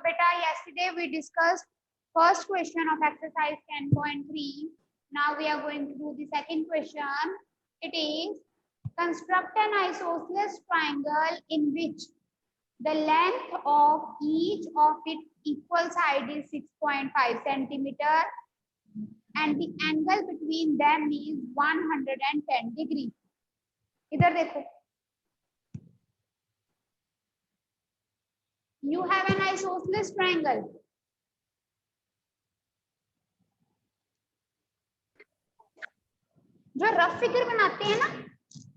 beta, yesterday we discussed first question of exercise 10.3. Now we are going to do the second question. It is construct an isosceles triangle in which the length of each of its equal side is 6.5 centimeter and the angle between them is 110 degree. इधर देखो, you have an isosceles triangle. जो rough figure बनाते हैं ना,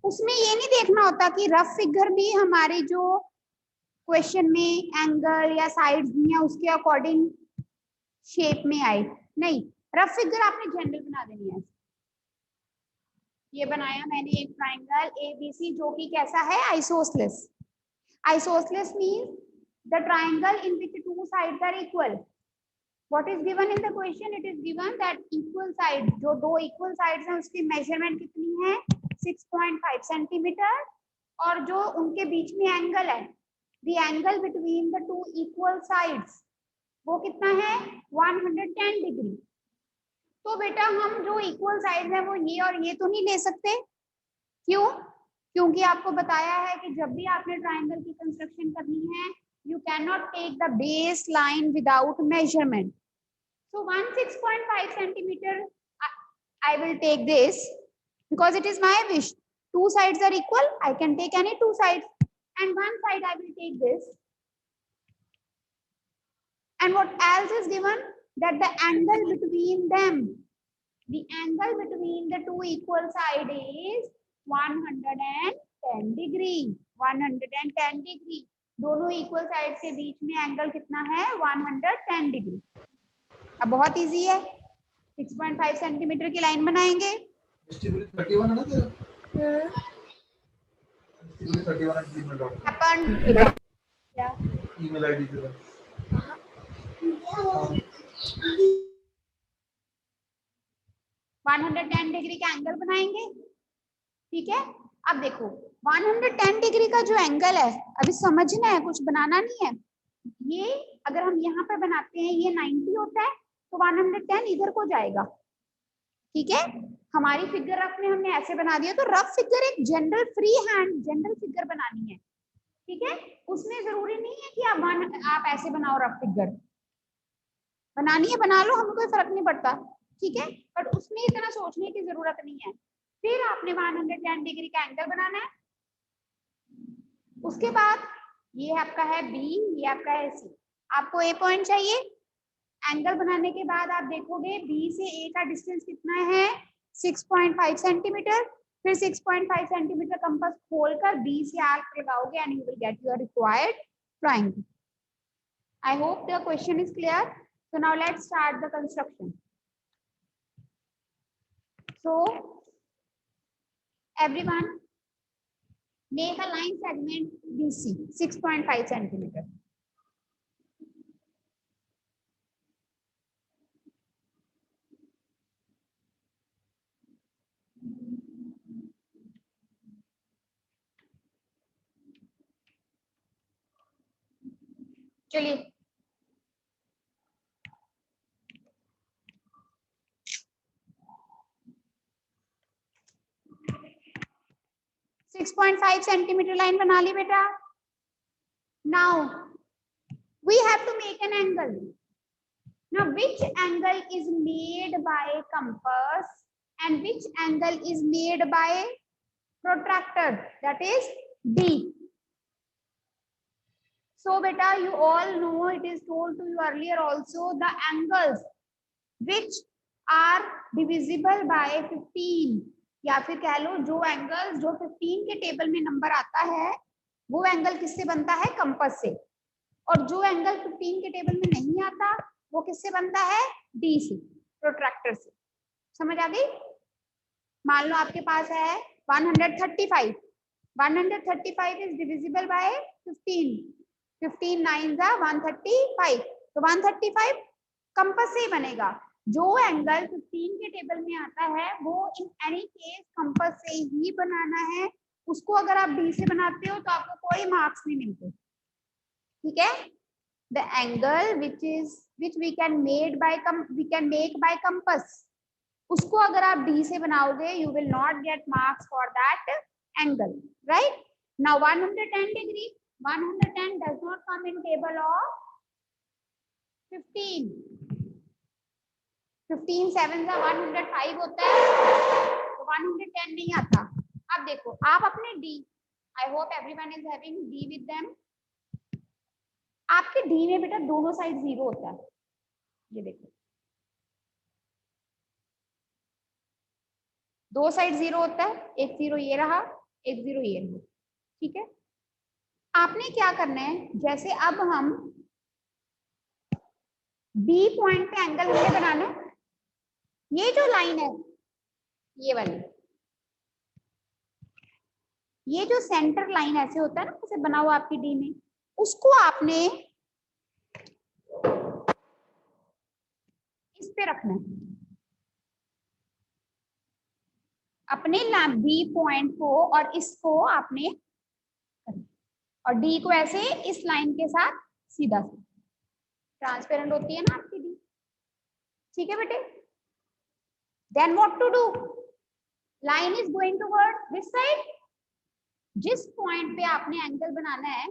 उसमें ये नहीं देखना होता कि रफ फिगर भी हमारी जो क्वेश्चन में एंगल या साइड्स या उसके अकॉर्डिंग शेप में आए, नहीं, रफ फिगर आपने जनरल बना देनी है। ये बनाया मैंने एक ट्राइंगल एबीसी जो कि कैसा है, isosceles. Isosceles means the triangle in which two sides are equal. What is given in the question? It is given that equal side, जो दो equal sides हैं उसकी measurement कितनी है, 6.5 सेंटीमीटर, और जो उनके बीच में एंगल है, the angle between the two equal sides, वो कितना है, 110 डिग्री। तो बेटा हम जो equal sides हैं वो ये और ये तो नहीं ले सकते, क्यों? क्योंकि आपको बताया है कि जब भी आपने ट्राइंगल की कंस्ट्रक्शन करनी है, you cannot take the baseline without measurement. So 6.5 centimeter, I will take this because it is my wish. Two sides are equal, I can take any two sides, and one side I will take this. And what else is given? That the angle between them, the angle between the two equal sides is 110 degree. 110 degree. दोनों equal side के बीच में angle कितना है, 110 degree. अब बहुत easy है, 6.5 centimetre की line बनाएंगे। ईमेल आईडी 110 डिग्री का एंगल बनाएंगे, ठीक है। अब देखो 110 डिग्री का जो एंगल है, अभी समझना है, कुछ बनाना नहीं है। ये अगर हम यहाँ पे बनाते हैं, ये 90 होता है, तो 110 इधर को जाएगा, ठीक है। हमारी फिगर रफ में हमने ऐसे बना दिया, तो रफ फिगर एक general free hand general figure बनानी है, ठीक है। उसमें जरूरी नहीं है कि आप ऐसे बनाओ, रफ फिगर बनानी है बना लो, हमें कोई फर्क नहीं पड़ता, ठीक है। बट उसमें इतना सोचने की जरूरत नहीं है। फिर आपने 110 डिग्री का एंगल बनाना है। उसके बाद ये आपका है बी, ये आपका है सी। आपको ए पॉइंट चाहिए। एंगल बनाने के बाद आप देखोगे बी से ए का डिस्टेंस कितना है, 6.5 सेंटीमीटर। फिर 6.5 सेंटीमीटर कंपास खोलकर बी से आर्क लगाओगे and you will get your required triangle. I hope the question is clear. So now let's start the construction. So everyone make a line segment BC 6.5 centimeter. चलिए 6.5 centimetre line बना ली बेटा। Now we have to make an angle. Now which angle is made by compass and which angle is made by protractor, that is D. So beta, you all know, it is told to you earlier also, the angles which are divisible by 15, या फिर कह लो जो angles जो 15 के table में number आता है, वो एंगल किससे बनता है, कंपास से। और जो एंगल 15 के टेबल में नहीं आता, वो किससे बनता है, D से, प्रोट्रैक्टर से। समझ आ गई? मान लो आपके पास है 135, 135 इज डिविजिबल बाय 15, 15 9 135, तो 135 कंपास से ही बनेगा। जो एंगल 15 के टेबल में आता है वो इन एनी केस कंपास से ही बनाना है। उसको अगर आप D से बनाते हो तो आपको कोई मार्क्स नहीं मिलते, ठीक है। the angle which we can make by compass, उसको अगर आप D से बनाओगे you will not get marks for that angle, right? Now 110 degree, 110 does not come in table of 15, 15 7 का 105 होता है, तो 110 नहीं आता। अब देखो आप अपने D, I hope everyone is having D with them, आपके D में बेटा दोनों साइड 0 होता है, ये देखो दो साइड 0 होता है, एक 0 ये रहा, एक 0 ये रहा, ठीक है। आपने क्या करना है, जैसे अब हम B पॉइंट पे एंगल हमने बनाना, ये जो लाइन है ये वाली, ये जो सेंटर लाइन ऐसे होता है ना, जैसे बना हुआ आपकी डी में, उसको आपने इस पे रखना है, अपने बी पॉइंट को और इसको आपने, और डी को ऐसे इस लाइन के साथ सीधा ट्रांसपेरेंट होती है ना आपकी डी, ठीक है बेटे। Then what to do, line is going towards this side, जिस पॉइंट पे आपने एंगल बनाना है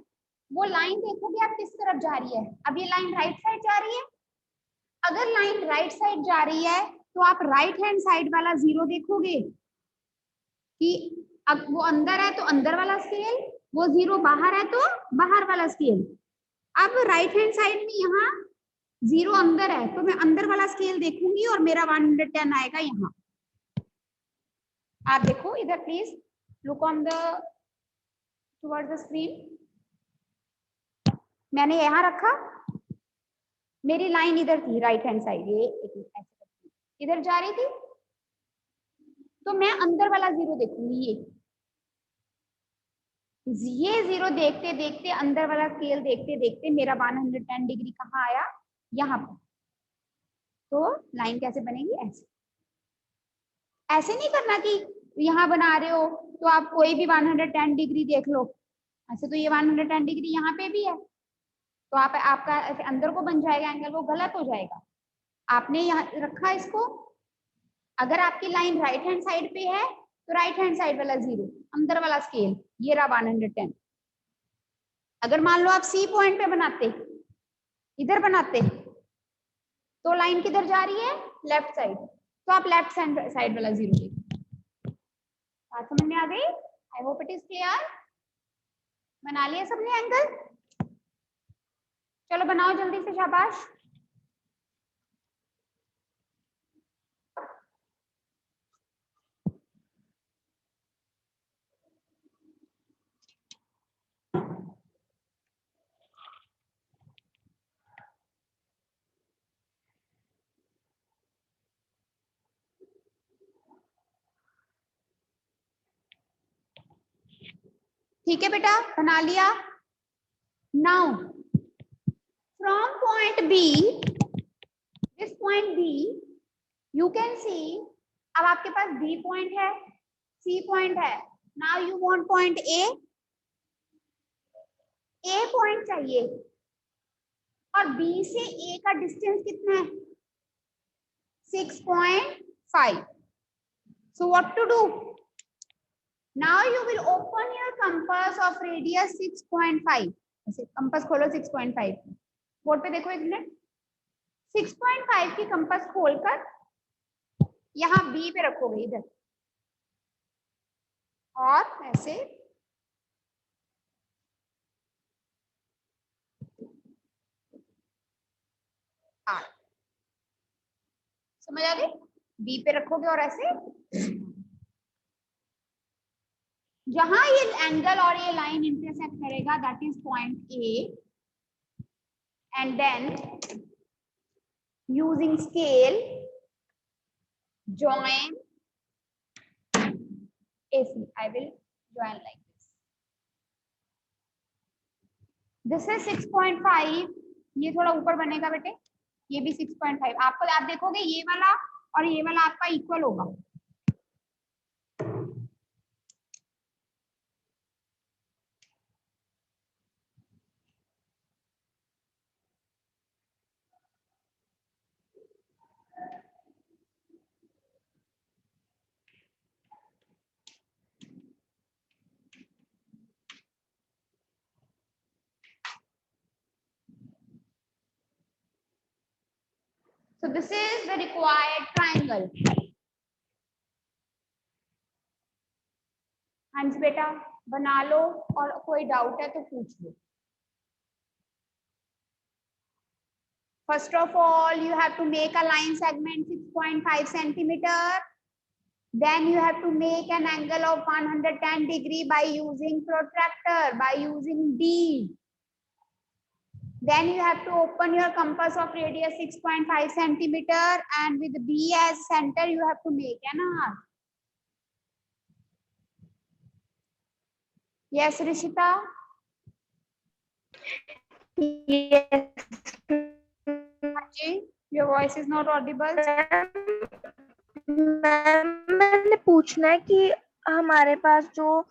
वो लाइन देखोगे आप किस तरफ जा रही है, अब ये लाइन राइट साइड जा रही है, अगर लाइन राइट साइड जा रही है तो आप राइट हैंड साइड वाला 0 देखोगे कि अब वो अंदर है तो अंदर वाला स्केल, वो 0 बाहर है तो बाहर वाला स्केल। अब राइट हैंड साइड में यहाँ 0 अंदर है तो मैं अंदर वाला स्केल देखूंगी और मेरा 110 आएगा यहाँ। आप देखो इधर please look on the towards the screen, मैंने यहाँ रखा, मेरी लाइन इधर थी राइट हैंड साइड, ये ऐसे इधर जा रही थी, तो मैं अंदर वाला 0 देखूंगी, ये 0 देखते देखते अंदर वाला स्केल देखते देखते मेरा 110 डिग्री कहाँ आया, यहाँ पर। तो लाइन कैसे बनेगी, ऐसे, ऐसे नहीं करना कि यहाँ बना रहे हो तो आप कोई भी 110 डिग्री देख लो, ऐसे तो ये 110 डिग्री यहाँ पे भी है तो आप आपका ऐसे अंदर को बन जाएगा एंगल, वो गलत हो जाएगा। आपने यहाँ रखा इसको, अगर आपकी लाइन राइट हैंड साइड पे है तो राइट हैंड साइड वाला 0, अंदर वाला स्केल ये रहा 110। अगर मान लो आप सी पॉइंट पे बनाते, इधर बनाते, तो लाइन किधर जा रही है, लेफ्ट साइड, तो आप लेफ्ट साइड वाला 0 देखो। बात समझ में आ गई, I hope it is clear. बना लिया सबने एंगल, चलो बनाओ जल्दी से, शाबाश। ठीक है बेटा, बना लिया। Now from point B, this point B you can see, अब आपके पास बी पॉइंट है, सी पॉइंट है, now you want point A point चाहिए, और बी से ए का डिस्टेंस कितना है, 6.5। so what to do, now you will open your compass of radius 6.5, ऐसे कंपास खोलो 6.5, बोर्ड पे देखो एक मिनट, 6.5 की कंपास खोलकर यहाँ बी पे रखोगे इधर, और ऐसे समझ आ गई, बी पे रखोगे और ऐसे, जहां ये एंगल और ये लाइन इंटरसेक्ट करेगा that is point A, and then using scale join AC, I will join like this is 6.5, ये थोड़ा ऊपर बनेगा बेटे, ये भी 6.5, आपको आप देखोगे ये वाला और ये वाला आपका इक्वल होगा, So this is the required triangle. हाँ जी बेटा बना लो और कोई डाउट है तो पूछ लो. First of all, you have to make a line segment 6.5 centimeter. Then you have to make an angle of 110 degree by using protractor, by using D. Then you have to open your compass of radius 6.5 centimeter and with B as center you have to make an arc. Yes, Rishita? Yes. Haji, your voice is not audible. Ma'am मैंने पूछना है कि हमारे पास जो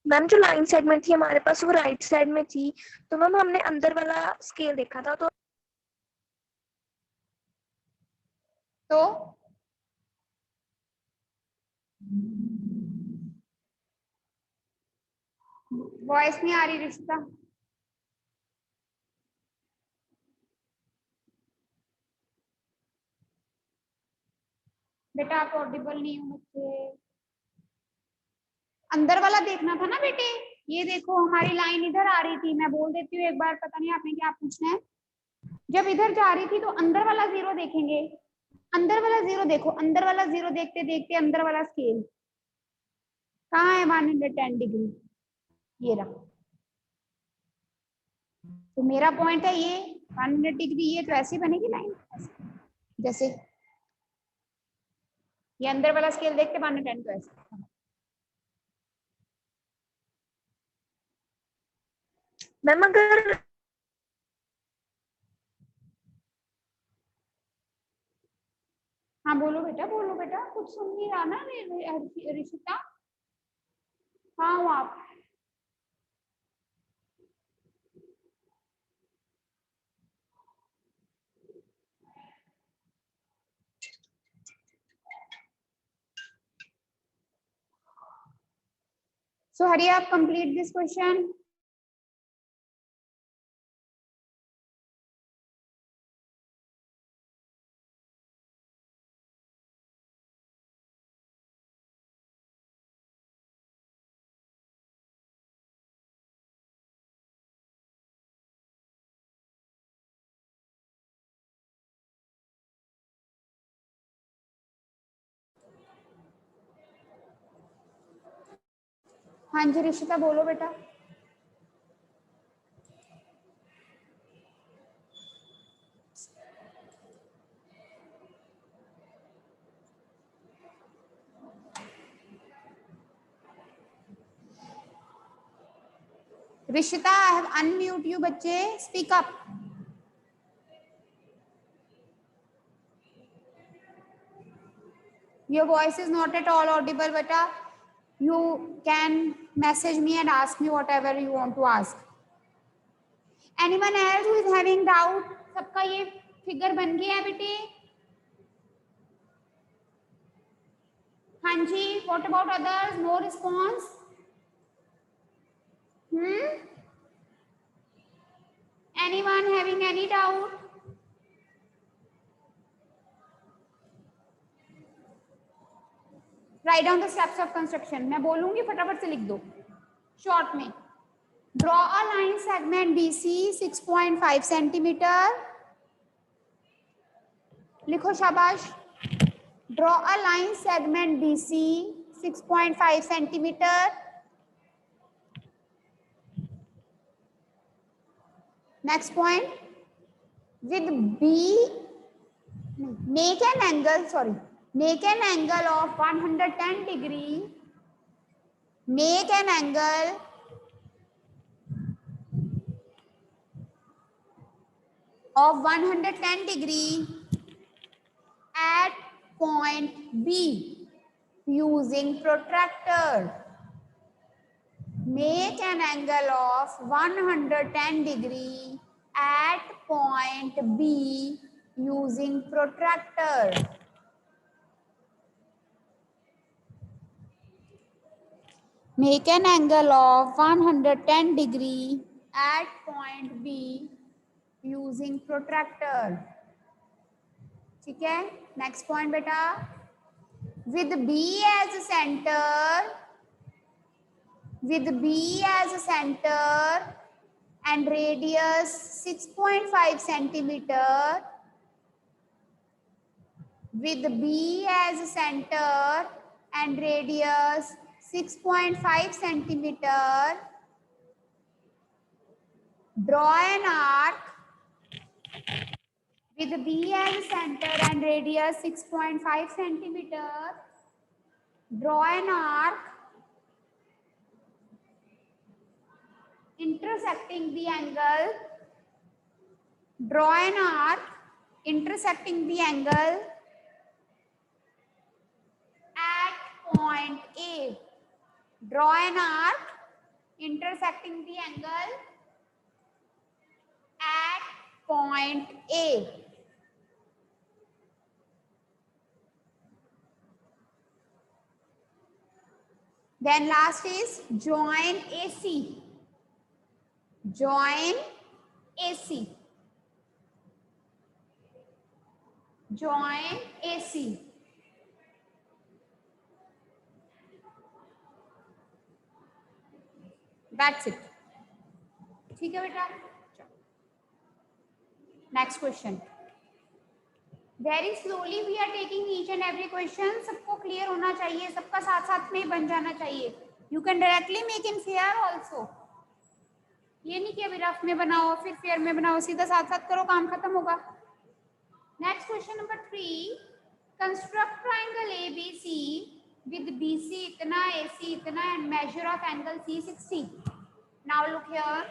ma'am जो line segment थी हमारे पास वो राइट साइड में थी, तो मैम हमने अंदर वाला स्केल देखा था, तो वॉइस नहीं आ रही रिश्ता. बेटा आप ऑडिबल नहीं हो मुझे. अंदर वाला देखना था ना बेटे. ये देखो हमारी लाइन इधर आ रही थी. मैं बोल देती हूँ एक बार, पता नहीं आपने क्या पूछना है. जब इधर जा रही थी तो अंदर वाला जीरो देखेंगे. अंदर वाला जीरो देखो. अंदर वाला जीरो देखते देखते अंदर वाला स्केल कहाँ है? 110 डिग्री. ये रहा. तो मेरा पॉइंट है ये 100 डिग्री. ये तो ऐसी बनेगी लाइन जैसे ये अंदर वाला स्केल देखते 110 तो ऐसे. मैम अगर हाँ बोलो बेटा कुछ सुन नहीं रहा ना रिशिता. हाँ वो आप. So hurry up, complete this question. हाँ जी रिशिता बोलो बेटा. Rishita, I have unmute you बच्चे. Speak up. Your voice is not at all audible, beta. You can message me and ask me whatever you want to ask. Anyone else who is having doubt? सबका ये figure बन गया है बेटे. हाँ जी. What about others? No response. Anyone having any doubt? Write down the steps of construction. मैं बोलूंगी फटाफट से लिख दो शॉर्ट में. Draw a line segment BC 6.5 centimeter. लिखो शाबाश. Draw a line segment BC 6.5 centimeter. Next point. With B, make an angle. Sorry, make an angle of 110 degree. Make an angle of 110 degree at point B using protractor. Make an angle of 110 degree at point B using protractor. Make an angle of 110 degree at point B using protractor. ठीक है, next point बेटा, with B as a center, with B as a center and radius 6.5 centimeter, with B as a center and radius 6.5 centimeter, draw an arc with B as a center and radius 6.5 centimeter, draw an arc intersecting the angle, draw an arc intersecting the angle at point A. Draw an arc intersecting the angle at point A. Then last is join AC. Join AC. Join AC. That's it. ठीक है बेटा. Next question. Very slowly we are taking each and every question. सबको clear होना चाहिए, सबका साथ साथ में बन जाना चाहिए. You can directly make in fair also. ये नहीं कि अभी रफ में बनाओ फिर फेयर में बनाओ, सीधा साथ साथ करो, काम खत्म होगा. Next question number 3, construct triangle ABC with BC इतना, AC इतना and measure of angle C 60. Now look here.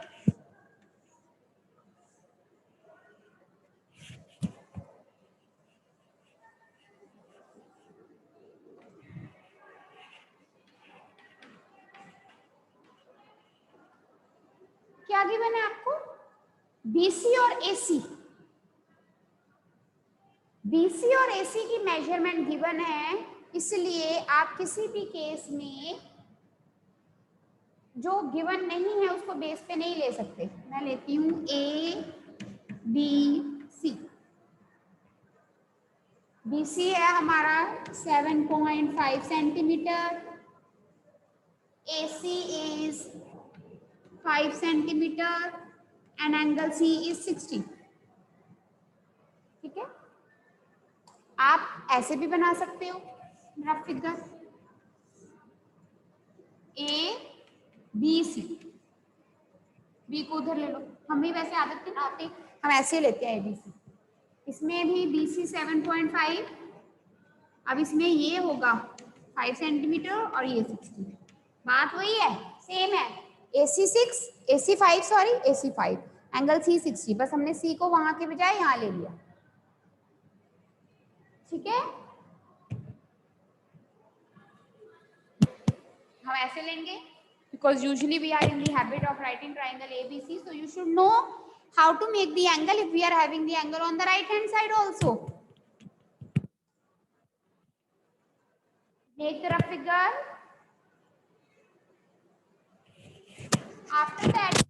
क्या गिवन है आपको? BC और AC. BC और AC की मेजरमेंट गिवन है, इसलिए आप किसी भी केस में जो गिवन नहीं है उसको बेस पे नहीं ले सकते. मैं लेती हूँ ABC. BC है हमारा 7.5 centimetre, AC is 5 centimetre and angle C is 60. ठीक है, आप ऐसे भी बना सकते हो रफ फिगर ABC. B को उधर ले लो, हम भी वैसे आदत थी ना आते, हम ऐसे लेते हैं ABC. इसमें भी BC 7.5, अब इसमें ये होगा 5 सेंटीमीटर और ये 60. बात वही है, सेम है. AC 6, AC 5 sorry, AC 5, angle C 60, बस हमने C को वहां के बजाय यहाँ ले लिया. ठीक है, हम ऐसे लेंगे because usually we are in the habit of writing triangle ABC, so you should know how to make the angle if we are having the angle on the right hand side also. Make the rough figure. After that,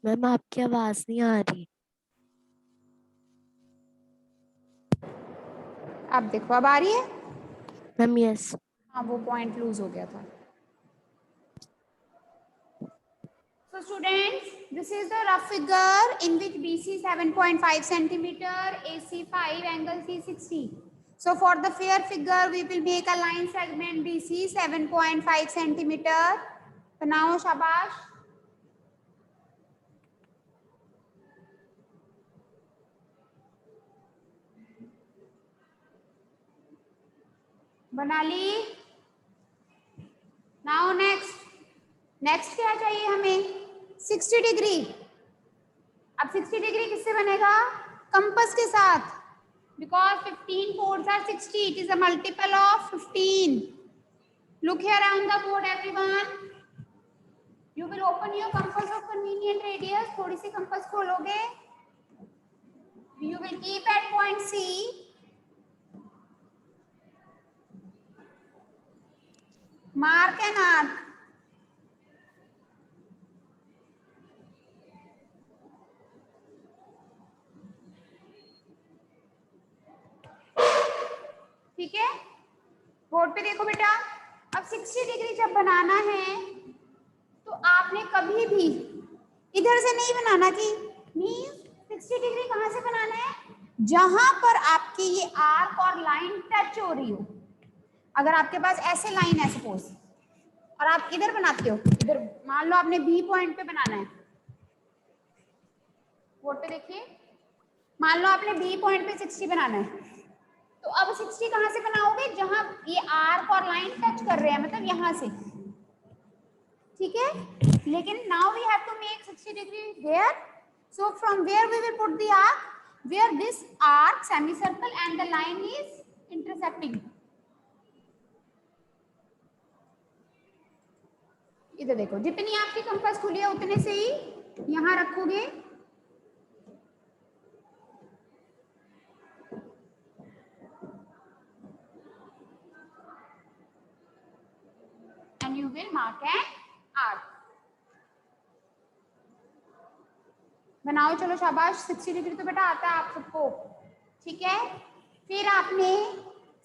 ma'am आपकी आवाज नहीं आ रही. अब देखो, अब आ रही है. Ma'am yes. हाँ, वो पॉइंट लूज हो गया था. So students, this is the rough figure in which BC 7.5 centimeter, AC 5, angle C 60. So for the fair figure, we will make a line segment BC 7.5 centimeter. बनाओ, शाबाश. बना ली. Now next, next क्या चाहिए हमें? 60 degree. अब 60 degree किससे बनेगा? Compass के साथ, because 15 4s are 60. It is a multiple of 15. Look here on the board, everyone. You will open your compass of convenient radius. थोड़ी सी कंपास खोलोगे. You will keep at point C. Mark an arc. ठीक है, board पे देखो बेटा। अब 60 degree जब बनाना है तो आपने कभी भी इधर से नहीं बनाना कि नहीं। 60 डिग्री कहाँ से बनाना है? जहां पर आपकी ये आर्क और लाइन टच हो रही हो। अगर आपके पास ऐसे लाइन है सपोज, और आप इधर बनाते हो, इधर मान लो आपने बी पॉइंट पे बनाना है, बोर्ड पे देखिए, मान लो आपने बी पॉइंट पे 60 बनाना है, तो अब 60 कहाँ से बनाओगे? जहां ये आर्क और लाइन टच कर रहे हैं, मतलब यहां से, ठीक है। लेकिन now we have to make 60 degree there, so from where we will put the arc? Where this arc semicircle and the line is intersecting. इधर देखो, जितनी आपकी कंपास खुली है उतने से ही यहां रखोगे, and you will mark an arc. बनाओ, चलो शाबाश। 60 डिग्री तो बेटा आता है आप सबको, ठीक है। फिर आपने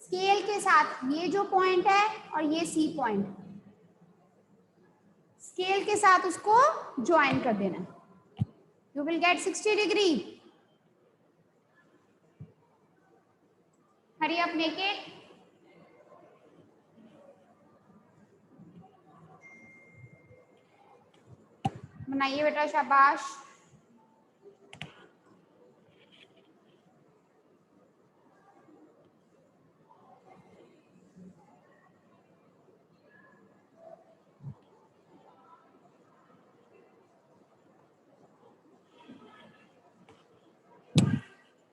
स्केल के साथ ये जो पॉइंट है और ये सी पॉइंट, स्केल के साथ उसको ज्वाइन कर देना। You will get 60 degree. Hurry up, make it. बनाइए बेटा, शाबाश।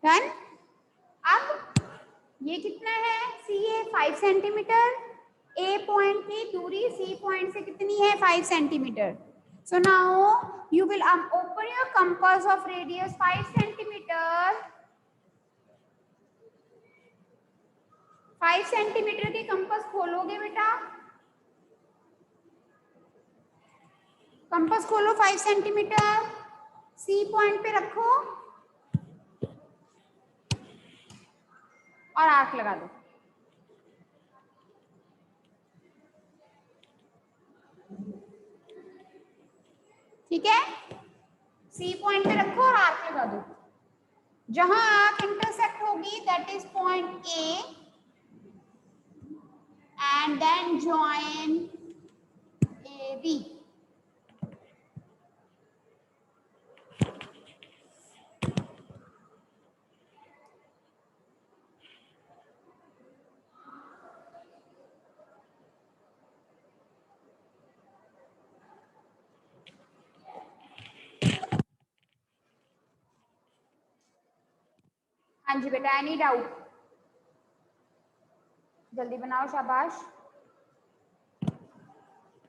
डन। अब ये कितना है? सी है 5 सेंटीमीटर। ए पॉइंट की दूरी सी पॉइंट से कितनी है? 5 centimetre. So now you will open your compass of radius 5 centimetre. 5 centimetre की कंपास खोलोगे बेटा, कंपास खोलो 5 सेंटीमीटर, सी पॉइंट पे रखो और आर्क लगा दो। ठीक है, सी पॉइंट पे रखो और आर्क लगा दो। जहां आर्क इंटरसेक्ट होगी that is point A, and then join A B. हाँ जी बेटा, एनी डाउट? जल्दी बनाओ, शाबाश।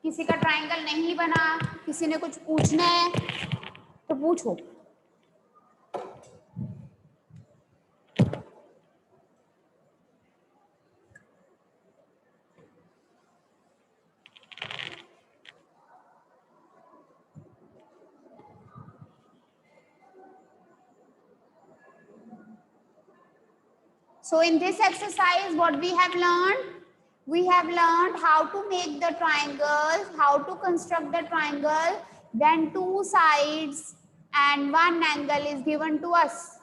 किसी का ट्रायंगल नहीं बना, किसी ने कुछ पूछना है तो पूछो। So in this exercise, what we have learned? We have learned how to make the triangles, how to construct the triangle when two sides and one angle is given to us.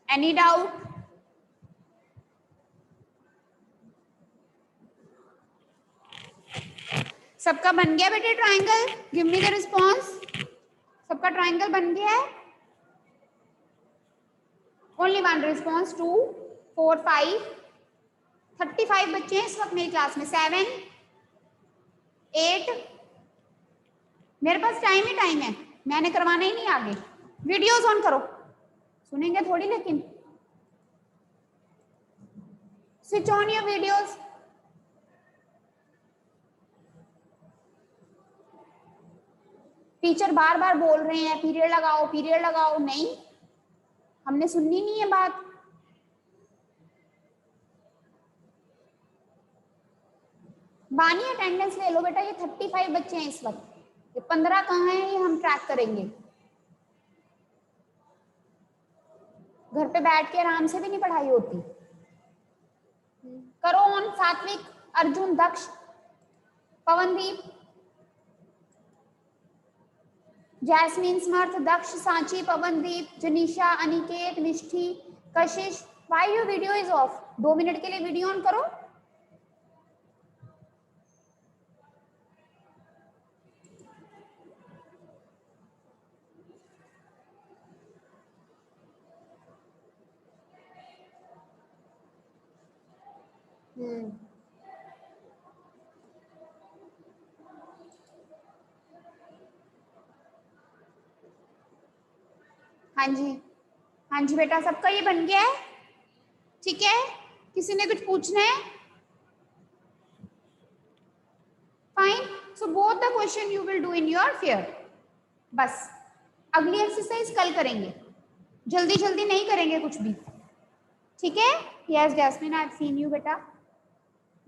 Any doubt? सबका बन गया बेटे triangle? Give me the response. सबका triangle बन गया है? Only one response. 2 4 5 35 बच्चे हैं इस वक्त मेरी क्लास में। 7 8 मेरे पास टाइम ही टाइम है, मैंने करवाना ही नहीं आगे। वीडियोस ऑन करो, सुनेंगे थोड़ी लेकिन। Switch on your videos. Teacher बार बार बोल रहे हैं पीरियड लगाओ पीरियड लगाओ, नहीं हमने सुननी नहीं है बात। बानी अटेंडेंस ले लो बेटा, ये 35 बच्चे हैं इस वक्त, ये 15 कहाँ हैं ये हम ट्रैक करेंगे। घर पे बैठ के आराम से भी नहीं पढ़ाई होती। करो ऑन। सात्विक, अर्जुन, दक्ष, Pawandeep, jasmine, Samarth, Daksha, Sanchi, Pawandeep, जनीशा, Aniket, निष्ठी, Kashish. Why your video is of? 2 minute के लिए वीडियो ऑन करो। हाँ जी, हाँ जी बेटा, सबका ये बन गया है? ठीक है, किसी ने कुछ पूछना है? Fine, so both the question you will do in your fair. बस अगली एक्सरसाइज कल करेंगे, जल्दी जल्दी नहीं करेंगे कुछ भी, ठीक है? Yes Jasmine, I have seen you बेटा,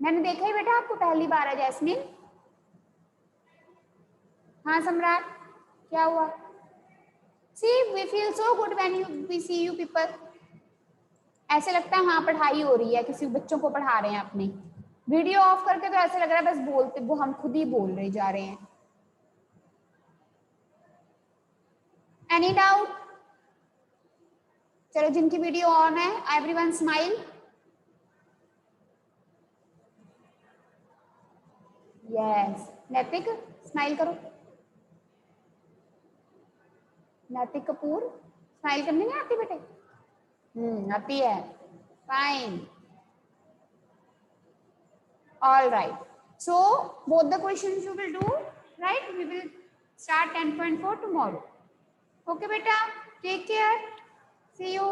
मैंने देखा ही बेटा आपको पहली बार है जैस्मिन। हाँ सम्राट, क्या हुआ? See, we feel so good when we see you people. ऐसे लगता है हाँ पढ़ाई हो रही है, किसी बच्चों को पढ़ा रहे हैं अपने। वीडियो ऑफ करके तो ऐसे लग रहा है बस बोलते, वो हम खुद ही बोल रहे जा रहे हैं। Any doubt? चलो जिनकी वीडियो ऑन है, एवरीवन स्माइल। यस, नैतिक स्माइल करो। नैतिक कपूर, स्माइल करनी नहीं आती बेटे? आती है, fine. All right. So both the questions you will do, right? We will start 10.4 tomorrow. Okay, beta. Take care. See you.